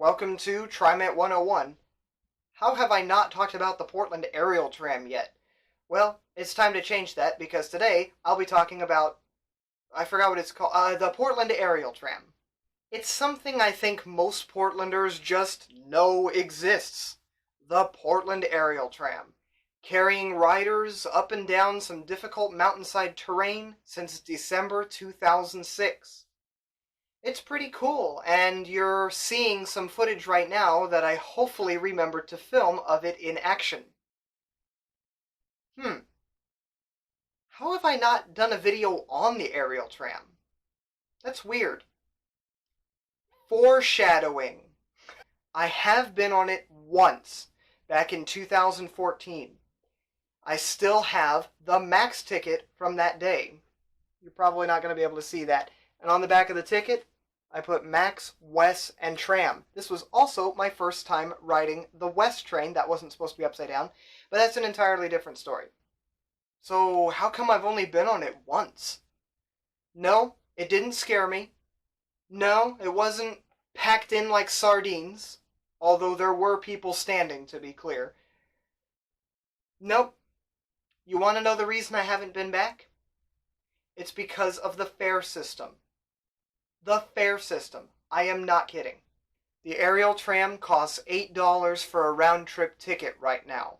Welcome to TriMet 101. How have I not talked about the Portland Aerial Tram yet? Well, it's time to change that because today I'll be talking about, I forgot what it's called, the Portland Aerial Tram. It's something I think most Portlanders just know exists. The Portland Aerial Tram, carrying riders up and down some difficult mountainside terrain since December 2006. It's pretty cool, and you're seeing some footage right now that I hopefully remembered to film of it in action. How have I not done a video on the aerial tram? That's weird. Foreshadowing. I have been on it once, back in 2014. I still have the max ticket from that day. You're probably not going to be able to see that. And on the back of the ticket, I put Max, Wes, and Tram. This was also my first time riding the West train. That wasn't supposed to be upside down, but that's an entirely different story. So how come I've only been on it once? No, it didn't scare me. No, it wasn't packed in like sardines, although there were people standing, to be clear. Nope. You want to know the reason I haven't been back? It's because of the fare system. The fare system. I am not kidding. The aerial tram costs $8 for a round-trip ticket right now.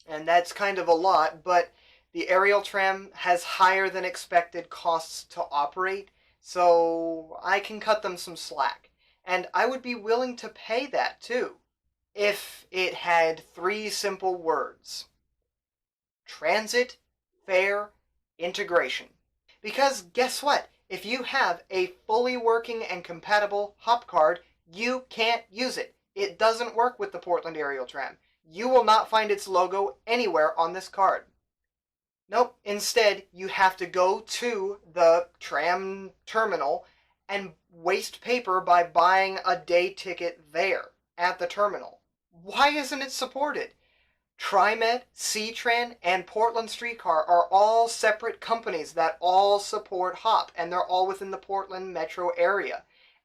And that's kind of a lot, but the aerial tram has higher than expected costs to operate, so I can cut them some slack. And I would be willing to pay that too, if it had three simple words. Transit, fare, integration. Because guess what? If you have a fully working and compatible hop card, you can't use it. It doesn't work with the Portland Aerial Tram. You will not find its logo anywhere on this card. Nope, instead you have to go to the tram terminal and waste paper by buying a day ticket there at the terminal. Why isn't it supported? TriMet, C-Tran, and Portland Streetcar are all separate companies that all support HOP, and they're all within the Portland metro area.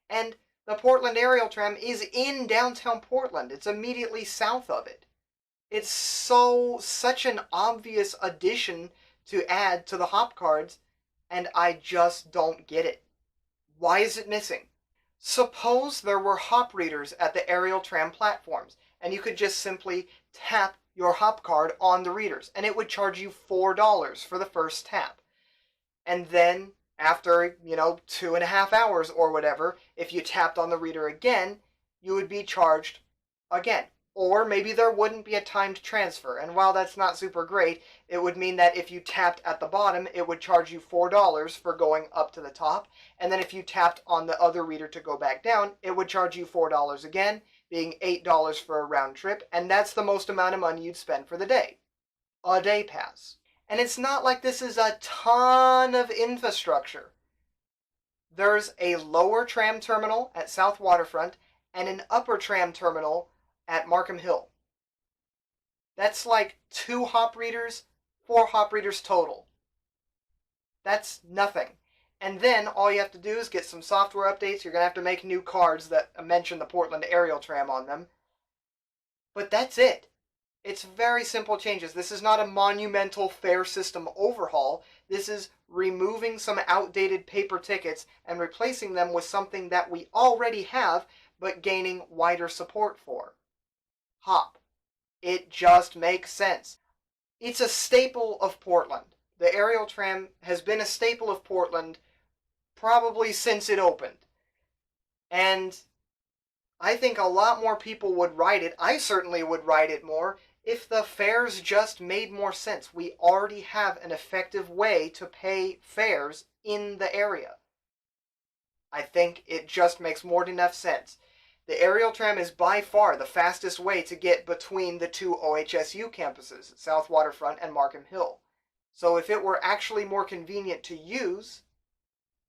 And the Portland Aerial Tram is in downtown Portland. It's immediately south of it. It's such an obvious addition to add to the HOP cards, and I just don't get it. Why is it missing? Suppose there were HOP readers at the aerial tram platforms, and you could just simply tap your hop card on the readers, and it would charge you $4 for the first tap. And then after, 2.5 hours or whatever, if you tapped on the reader again, you would be charged again. Or maybe there wouldn't be a timed transfer, and while that's not super great, it would mean that if you tapped at the bottom, it would charge you $4 for going up to the top, and then if you tapped on the other reader to go back down, it would charge you $4 again, being $8 for a round trip, and that's the most amount of money you'd spend for the day. A day pass. And it's not like this is a ton of infrastructure. There's a lower tram terminal at South Waterfront and an upper tram terminal at Markham Hill. That's like 2 hop readers, 4 hop readers total. That's nothing. And then all you have to do is get some software updates. You're going to have to make new cards that mention the Portland Aerial Tram on them. But that's it. It's very simple changes. This is not a monumental fare system overhaul. This is removing some outdated paper tickets and replacing them with something that we already have, but gaining wider support for. HOP. It just makes sense. It's a staple of Portland. The aerial tram has been a staple of Portland probably since it opened. And I think a lot more people would ride it. I certainly would ride it more if the fares just made more sense. We already have an effective way to pay fares in the area. I think it just makes more than enough sense. The aerial tram is by far the fastest way to get between the 2 OHSU campuses, South Waterfront and Markham Hill. So if it were actually more convenient to use,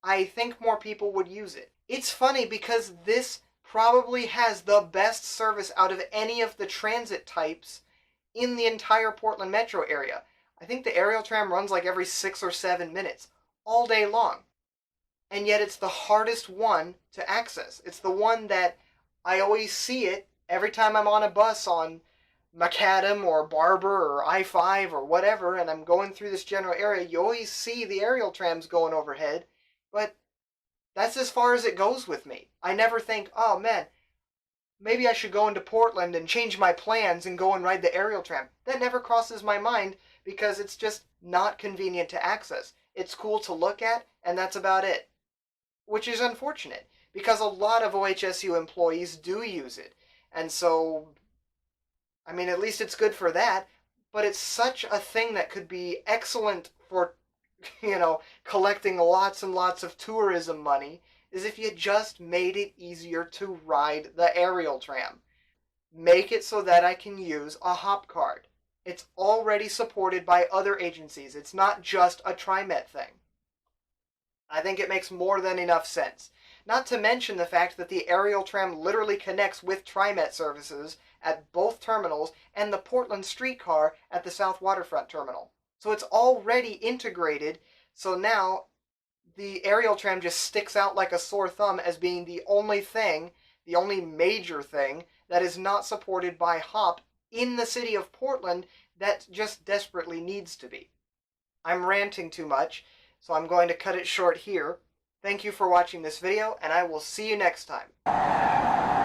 I think more people would use it. It's funny because this probably has the best service out of any of the transit types in the entire Portland metro area. I think the aerial tram runs like every 6 or 7 minutes, all day long. And yet it's the hardest one to access. It's the one that I always see it every time I'm on a bus on Macadam or Barber or I-5 or whatever, and I'm going through this general area. You always see the aerial trams going overhead, but that's as far as it goes with me. I never think, oh man, maybe I should go into Portland and change my plans and go and ride the aerial tram. That never crosses my mind because it's just not convenient to access. It's cool to look at, and that's about it. Which is unfortunate because a lot of OHSU employees do use it. And so, I mean, at least it's good for that, but it's such a thing that could be excellent for, collecting lots and lots of tourism money, is if you just made it easier to ride the aerial tram. Make it so that I can use a hop card. It's already supported by other agencies. It's not just a TriMet thing. I think it makes more than enough sense. Not to mention the fact that the aerial tram literally connects with TriMet services at both terminals and the Portland streetcar at the South Waterfront terminal. So it's already integrated, so now the aerial tram just sticks out like a sore thumb as being the only thing, the only major thing, that is not supported by HOP in the city of Portland that just desperately needs to be. I'm ranting too much, so I'm going to cut it short here. Thank you for watching this video, and I will see you next time.